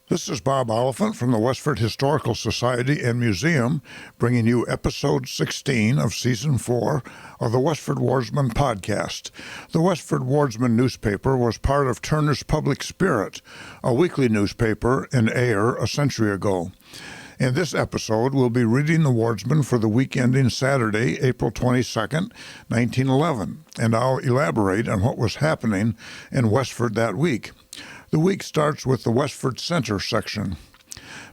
This is Bob Oliphant from the Westford Historical Society and Museum, bringing you episode 16 of season 4 of the Westford Wardsman podcast. The Westford Wardsman newspaper was part of Turner's Public Spirit, a weekly newspaper in Ayer a century ago. In this episode, we'll be reading the Wardsman for the week ending Saturday, April 22nd, 1911, and I'll elaborate on what was happening in Westford that week. The week starts with the Westford Center section.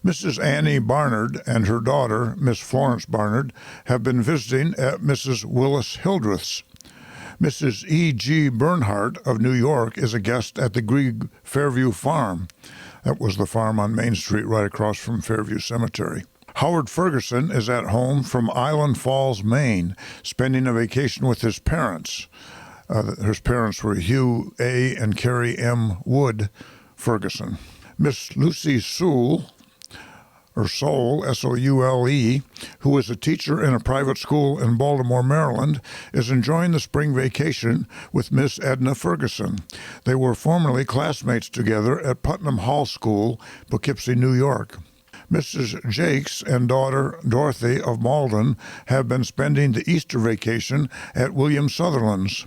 Mrs. Annie Barnard and her daughter, Miss Florence Barnard, have been visiting at Mrs. Willis Hildreth's. Mrs. E.G. Bernhardt of New York is a guest at the Grieg Fairview Farm. That was the farm on Main Street right across from Fairview Cemetery. Howard Ferguson is at home from Island Falls, Maine, spending a vacation with his parents. His parents were Hugh A. and Carrie M. Wood Ferguson. Miss Lucy Soule, or Soule, S-O-U-L-E, who is a teacher in a private school in Baltimore, Maryland, is enjoying the spring vacation with Miss Edna Ferguson. They were formerly classmates together at Putnam Hall School, Poughkeepsie, New York. Mrs. Jakes and daughter Dorothy of Malden have been spending the Easter vacation at William Sutherland's.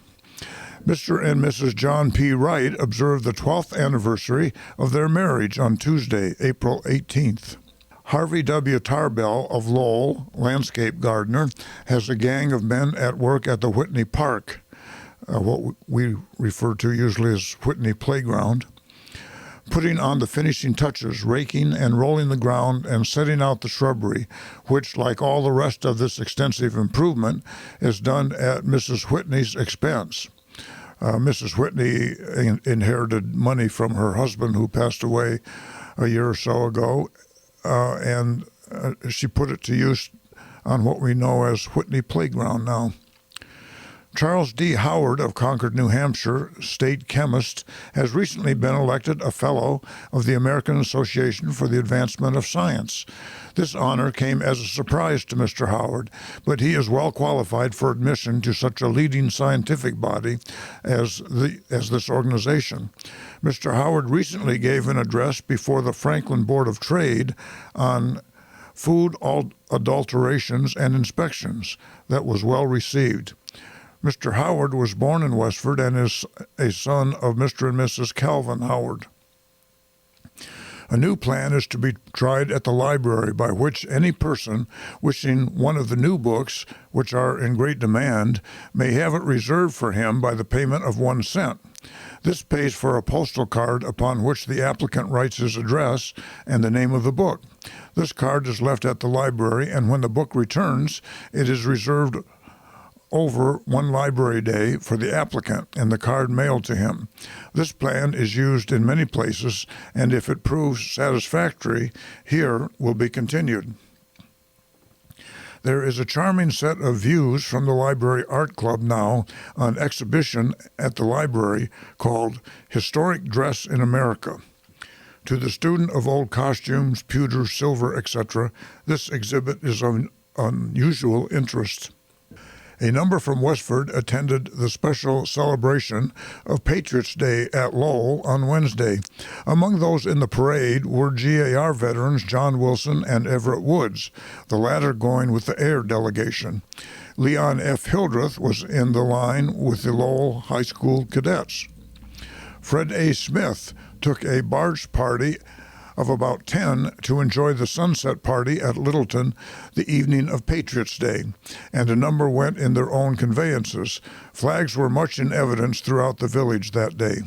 Mr. and Mrs. John P. Wright observed the 12th anniversary of their marriage on Tuesday, April 18th. Harvey W. Tarbell of Lowell, landscape gardener, has a gang of men at work at the Whitney Park, what we refer to usually as Whitney Playground, putting on the finishing touches, raking and rolling the ground and setting out the shrubbery, which, like all the rest of this extensive improvement, is done at Mrs. Whitney's expense. Mrs. Whitney inherited money from her husband, who passed away a year or so ago, and she put it to use on what we know as Whitney Playground now. Charles D. Howard of Concord, New Hampshire, state chemist, has recently been elected a Fellow of the American Association for the Advancement of Science. This honor came as a surprise to Mr. Howard, but he is well qualified for admission to such a leading scientific body as this organization. Mr. Howard recently gave an address before the Franklin Board of Trade on food adulterations and inspections that was well received. Mr. Howard was born in Westford and is a son of Mr. and Mrs. Calvin Howard. A new plan is to be tried at the library by which any person wishing one of the new books, which are in great demand, may have it reserved for him by the payment of 1 cent. This pays for a postal card upon which the applicant writes his address and the name of the book. This card is left at the library, and when the book returns, it is reserved over one library day for the applicant and the card mailed to him. This plan is used in many places, and if it proves satisfactory, here will be continued. There is a charming set of views from the Library Art Club now on exhibition at the library called Historic Dress in America. To the student of old costumes, pewter, silver, etc., this exhibit is of unusual interest. A number from Westford attended the special celebration of Patriots' Day at Lowell on Wednesday. Among those in the parade were GAR veterans John Wilson and Everett Woods, the latter going with the Ayer delegation. Leon F. Hildreth was in the line with the Lowell High School cadets. Fred A. Smith took a barge party of about 10 to enjoy the sunset party at Littleton the evening of Patriots' Day, and a number went in their own conveyances. Flags were much in evidence throughout the village that day.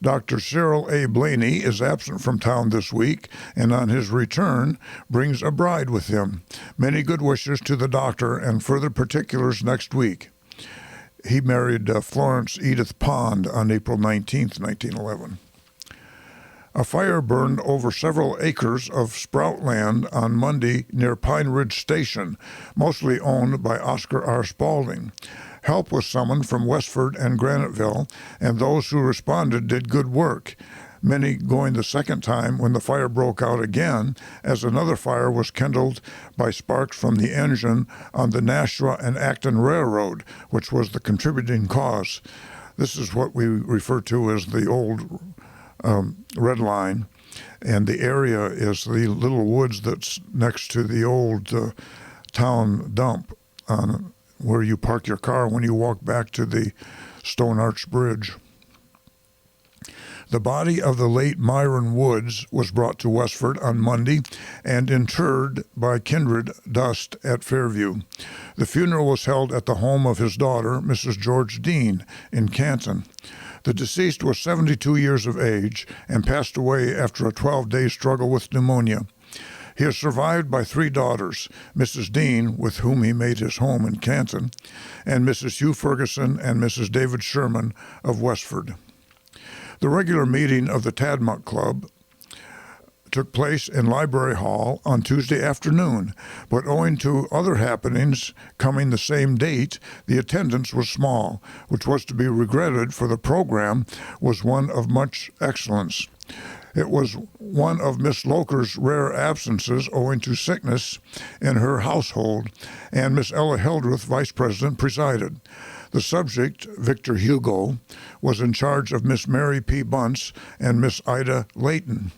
Dr. Cyril A. Blaney is absent from town this week, and on his return brings a bride with him. Many good wishes to the doctor, and further particulars next week. He married Florence Edith Pond on April 19, 1911. A fire burned over several acres of sprout land on Monday near Pine Ridge Station, mostly owned by Oscar R. Spaulding. Help was summoned from Westford and Graniteville, and those who responded did good work, many going the second time when the fire broke out again, as another fire was kindled by sparks from the engine on the Nashua and Acton Railroad, which was the contributing cause. This is what we refer to as the old red line, and the area is the little woods that's next to the old town dump where you park your car when you walk back to the Stone Arch Bridge. The body of the late Myron Woods was brought to Westford on Monday and interred by kindred dust at Fairview. The funeral was held at the home of his daughter, Mrs. George Dean, in Canton. The deceased was 72 years of age and passed away after a 12-day struggle with pneumonia. He is survived by 3 daughters, Mrs. Dean, with whom he made his home in Canton, and Mrs. Hugh Ferguson and Mrs. David Sherman of Westford. The regular meeting of the Tadmuck Club took place in Library Hall on Tuesday afternoon, but owing to other happenings coming the same date, the attendance was small, which was to be regretted, for the program was one of much excellence. It was one of Miss Loker's rare absences owing to sickness in her household, and Miss Ella Hildreth, Vice President, presided. The subject, Victor Hugo, was in charge of Miss Mary P. Bunce and Miss Ida Layton.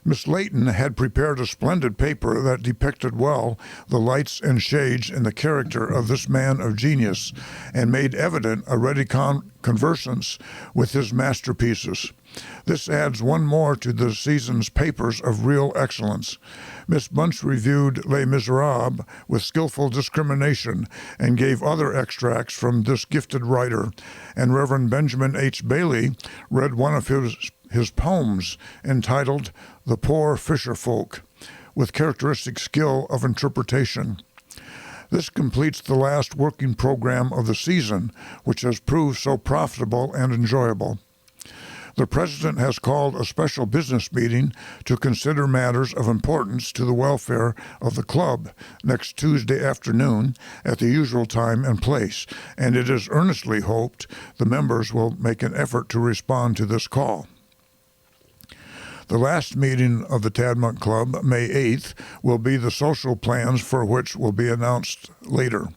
Miss Layton had prepared a splendid paper that depicted well the lights and shades in the character of this man of genius and made evident a ready conversance with his masterpieces. This adds one more to the season's papers of real excellence. Miss Bunce reviewed Les Miserables with skillful discrimination and gave other extracts from this gifted writer, and Reverend Benjamin H. Bailey read one of his poems entitled The Poor Fisher Folk, with characteristic skill of interpretation. This completes the last working program of the season, which has proved so profitable and enjoyable. The President has called a special business meeting to consider matters of importance to the welfare of the club next Tuesday afternoon at the usual time and place, and it is earnestly hoped the members will make an effort to respond to this call. The last meeting of the Tadmuck Club, May 8th, will be the social plans for which will be announced later.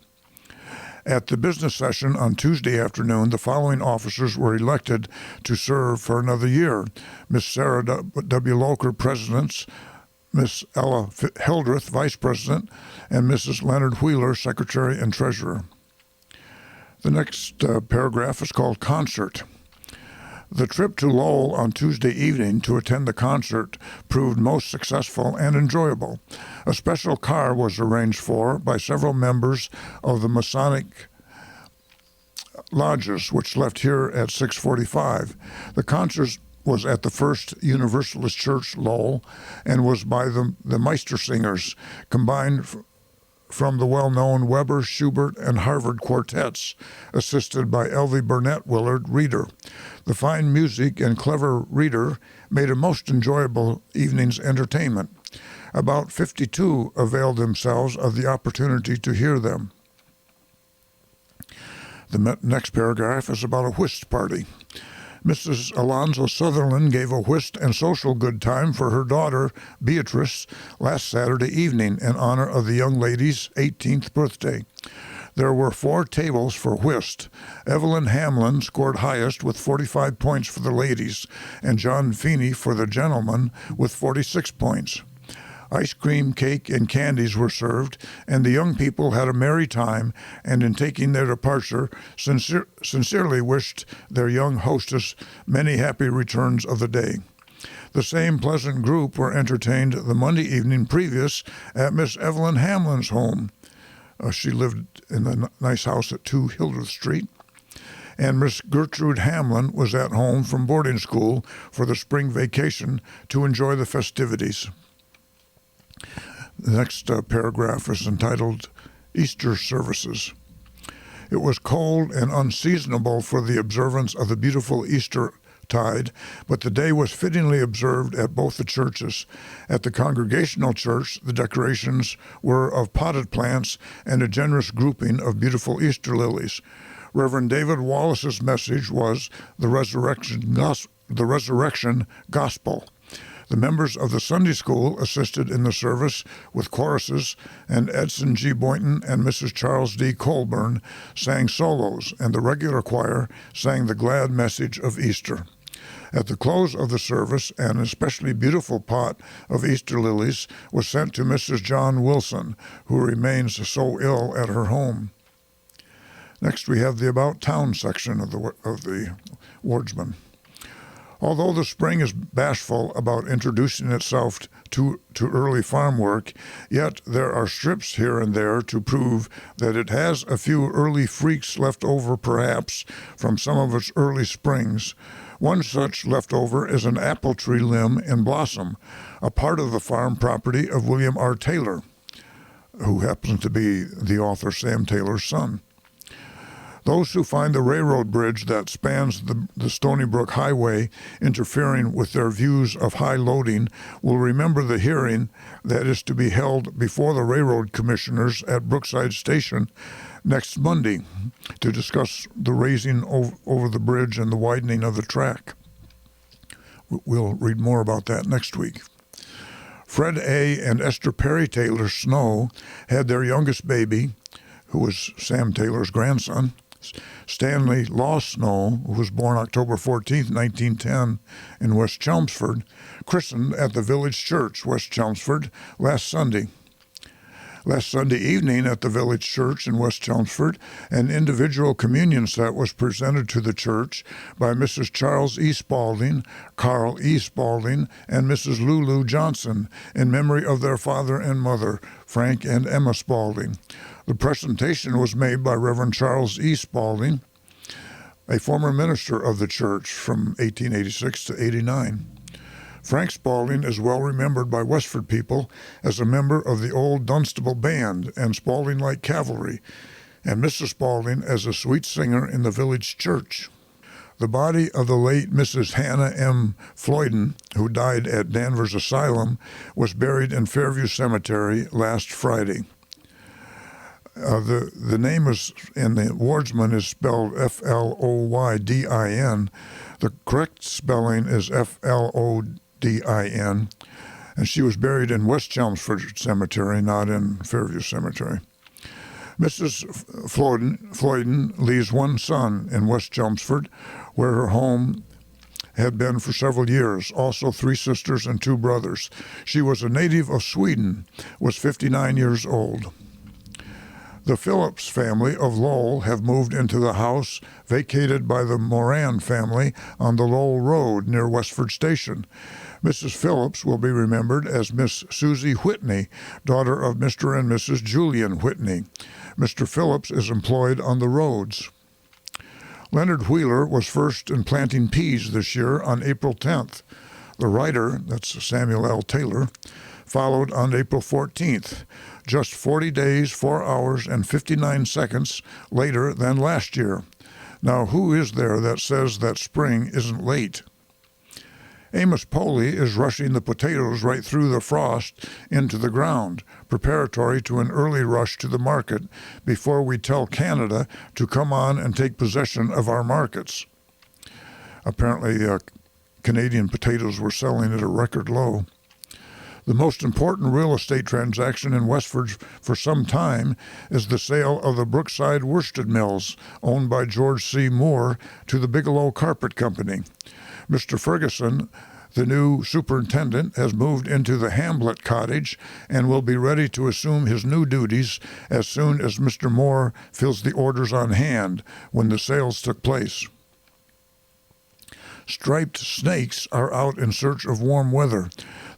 At the business session on Tuesday afternoon, the following officers were elected to serve for another year: Miss Sarah W. Loker, President; Miss Ella Hildreth, Vice President; and Mrs. Leonard Wheeler, Secretary and Treasurer. The next paragraph is called Concert. The trip to Lowell on Tuesday evening to attend the concert proved most successful and enjoyable. A special car was arranged for by several members of the Masonic lodges, which left here at 6:45. The concert was at the First Universalist Church, Lowell, and was by the Meistersingers, combined from the well-known Weber, Schubert, and Harvard quartets, assisted by Elvie Burnett Willard, Reader. The fine music and clever Reader made a most enjoyable evening's entertainment. About 52 availed themselves of the opportunity to hear them. The next paragraph is about a whist party. Mrs. Alonzo Sutherland gave a whist and social good time for her daughter, Beatrice, last Saturday evening in honor of the young lady's 18th birthday. There were 4 tables for whist. Evelyn Hamlin scored highest with 45 points for the ladies, and John Feeney for the gentlemen with 46 points. Ice cream, cake, and candies were served, and the young people had a merry time, and in taking their departure, sincerely wished their young hostess many happy returns of the day. The same pleasant group were entertained the Monday evening previous at Miss Evelyn Hamlin's home. She lived in a nice house at 2 Hildreth Street. And Miss Gertrude Hamlin was at home from boarding school for the spring vacation to enjoy the festivities. The next paragraph is entitled Easter Services. It was cold and unseasonable for the observance of the beautiful Easter tide, but the day was fittingly observed at both the churches. At the Congregational Church, the decorations were of potted plants and a generous grouping of beautiful Easter lilies. Reverend David Wallace's message was the resurrection gospel. The members of the Sunday School assisted in the service with choruses, and Edson G. Boynton and Mrs. Charles D. Colburn sang solos, and the regular choir sang the glad message of Easter. At the close of the service, an especially beautiful pot of Easter lilies was sent to Mrs. John Wilson, who remains so ill at her home. Next, we have the About Town section of the Wardsman. Although the spring is bashful about introducing itself to early farm work, yet there are strips here and there to prove that it has a few early freaks left over perhaps from some of its early springs. One such leftover is an apple tree limb in blossom, a part of the farm property of William R. Taylor, who happens to be the author Sam Taylor's son. Those who find the railroad bridge that spans the Stony Brook Highway interfering with their views of high loading will remember the hearing that is to be held before the railroad commissioners at Brookside Station next Monday to discuss the raising over the bridge and the widening of the track. We'll read more about that next week. Fred A. and Esther Perry Taylor Snow had their youngest baby, who was Sam Taylor's grandson, Stanley Law Snow, who was born October 14, 1910, in West Chelmsford, christened at the village church, West Chelmsford, last Sunday. Last Sunday evening at the village church in West Chelmsford, an individual communion set was presented to the church by Mrs. Charles E. Spaulding, Carl E. Spaulding, and Mrs. Lulu Johnson in memory of their father and mother, Frank and Emma Spaulding. The presentation was made by Reverend Charles E. Spaulding, a former minister of the church from 1886 to 89. Frank Spaulding is well remembered by Westford people as a member of the old Dunstable Band and Spaulding Light Cavalry, and Mrs. Spaulding as a sweet singer in the village church. The body of the late Mrs. Hannah M. Floyden, who died at Danvers Asylum, was buried in Fairview Cemetery last Friday. The name is in the Wardsman is spelled Floydin. The correct spelling is Flodin, and she was buried in West Chelmsford Cemetery, not in Fairview Cemetery. Mrs. Floyden leaves one son in West Chelmsford, where her home had been for several years, also 3 sisters and 2 brothers. She was a native of Sweden, was 59 years old. The Phillips family of Lowell have moved into the house vacated by the Moran family on the Lowell Road near Westford Station. Mrs. Phillips will be remembered as Miss Susie Whitney, daughter of Mr. and Mrs. Julian Whitney. Mr. Phillips is employed on the roads. Leonard Wheeler was first in planting peas this year on April 10th. The writer, that's Samuel L. Taylor, followed on April 14th, just 40 days, 4 hours, and 59 seconds later than last year. Now, who is there that says that spring isn't late? Amos Poley is rushing the potatoes right through the frost into the ground, preparatory to an early rush to the market before we tell Canada to come on and take possession of our markets. Apparently, Canadian potatoes were selling at a record low. The most important real estate transaction in Westford for some time is the sale of the Brookside Worsted Mills, owned by George C. Moore, to the Bigelow Carpet Company. Mr. Ferguson, the new superintendent, has moved into the Hamlet cottage and will be ready to assume his new duties as soon as Mr. Moore fills the orders on hand when the sales took place. Striped snakes are out in search of warm weather.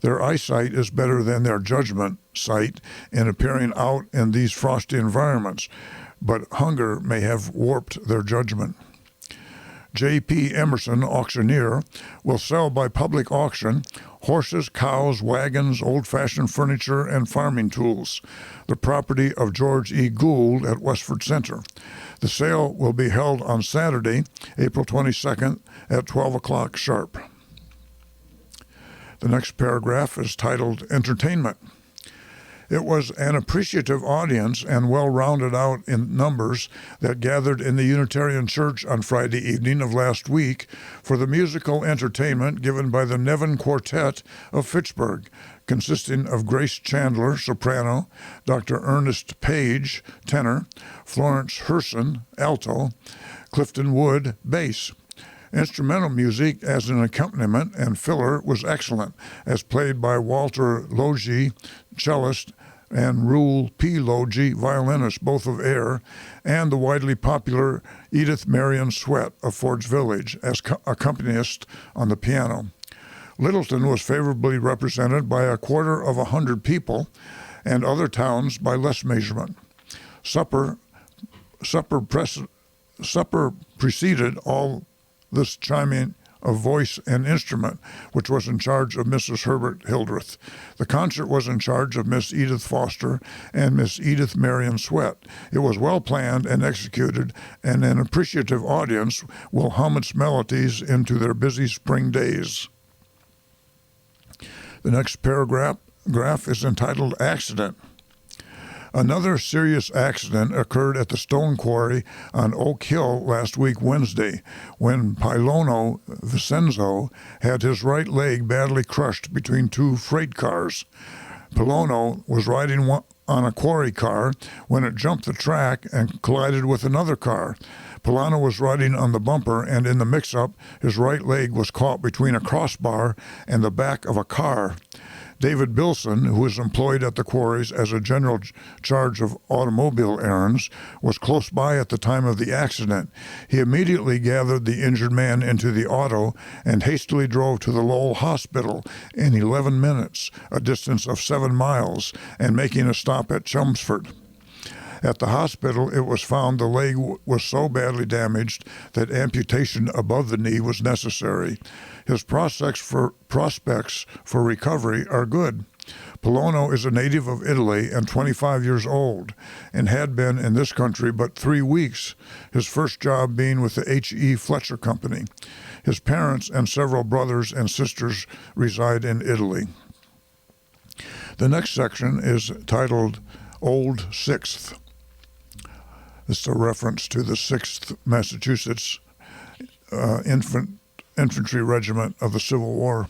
Their eyesight is better than their judgment sight in appearing out in these frosty environments, but hunger may have warped their judgment. J.P. Emerson, auctioneer, will sell by public auction horses, cows, wagons, old-fashioned furniture, and farming tools, the property of George E. Gould at Westford Center. The sale will be held on Saturday, April 22nd at 12 o'clock sharp. The next paragraph is titled Entertainment. It was an appreciative audience and well-rounded out in numbers that gathered in the Unitarian Church on Friday evening of last week for the musical entertainment given by the Nevin Quartet of Fitchburg, consisting of Grace Chandler, soprano, Dr. Ernest Page, tenor, Florence Herson, alto, Clifton Wood, bass. Instrumental music as an accompaniment and filler was excellent, as played by Walter Logie, cellist, and Rule P. Logie, violinist, both of Ayer, and the widely popular Edith Marion Sweat of Ford's Village as accompanist on the piano. Littleton was favorably represented by 250 people, and other towns by less measurement. Supper preceded all this chiming of voice and instrument, which was in charge of Mrs. Herbert Hildreth. The concert was in charge of Miss Edith Foster and Miss Edith Marion Sweat. It was well planned and executed, and an appreciative audience will hum its melodies into their busy spring days. The next paragraph is entitled Accident. Another serious accident occurred at the stone quarry on Oak Hill last week Wednesday, when Pilono Vicenzo had his right leg badly crushed between two freight cars. Pilono was riding on a quarry car when it jumped the track and collided with another car. Pilono was riding on the bumper, and in the mix-up, his right leg was caught between a crossbar and the back of a car. David Bilson, who is employed at the quarries as a general charge of automobile errands, was close by at the time of the accident. He immediately gathered the injured man into the auto and hastily drove to the Lowell Hospital in 11 minutes, a distance of 7 miles, and making a stop at Chelmsford. At the hospital, it was found the leg was so badly damaged that amputation above the knee was necessary. His prospects for recovery are good. Pilono is a native of Italy and 25 years old, and had been in this country but 3 weeks, his first job being with the H.E. Fletcher Company. His parents and several brothers and sisters reside in Italy. The next section is titled Old Sixth. This is a reference to the 6th Massachusetts Infantry Regiment of the Civil War.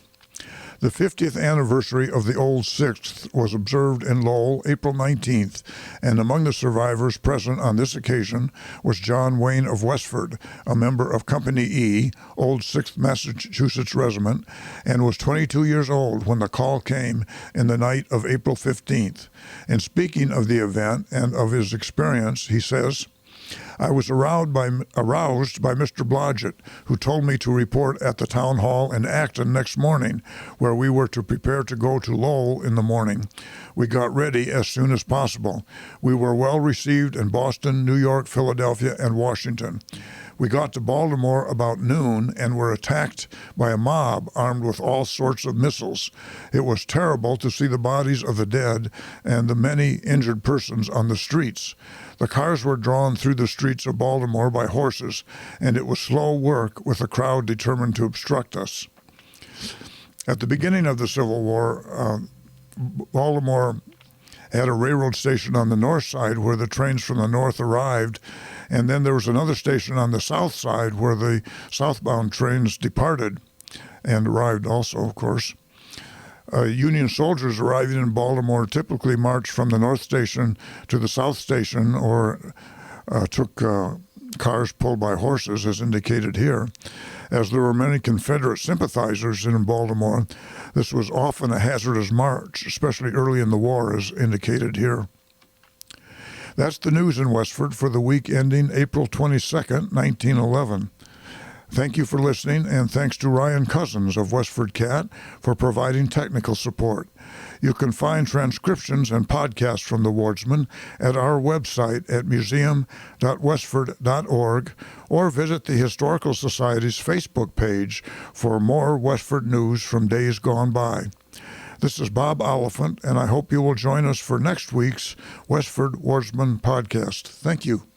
The 50th anniversary of the Old 6th was observed in Lowell April 19th, and among the survivors present on this occasion was John Wayne of Westford, a member of Company E, Old 6th Massachusetts Regiment, and was 22 years old when the call came in the night of April 15th. In speaking of the event and of his experience, he says, I was aroused by Mr. Blodgett, who told me to report at the town hall in Acton next morning, where we were to prepare to go to Lowell in the morning. We got ready as soon as possible. We were well received in Boston, New York, Philadelphia, and Washington. We got to Baltimore about noon and were attacked by a mob armed with all sorts of missiles. It was terrible to see the bodies of the dead and the many injured persons on the streets. The cars were drawn through the streets of Baltimore by horses, and it was slow work with a crowd determined to obstruct us. At the beginning of the Civil War, Baltimore had a railroad station on the north side where the trains from the north arrived, and then there was another station on the south side where the southbound trains departed and arrived also, of course. Union soldiers arriving in Baltimore typically marched from the north station to the south station or took cars pulled by horses, as indicated here. As there were many Confederate sympathizers in Baltimore, this was often a hazardous march, especially early in the war, as indicated here. That's the news in Westford for the week ending April 22nd, 1911. Thank you for listening, and thanks to Ryan Cousins of Westford CAT for providing technical support. You can find transcriptions and podcasts from the Wardsman at our website at museum.westford.org, or visit the Historical Society's Facebook page for more Westford news from days gone by. This is Bob Oliphant, and I hope you will join us for next week's Westford Wardsman podcast. Thank you.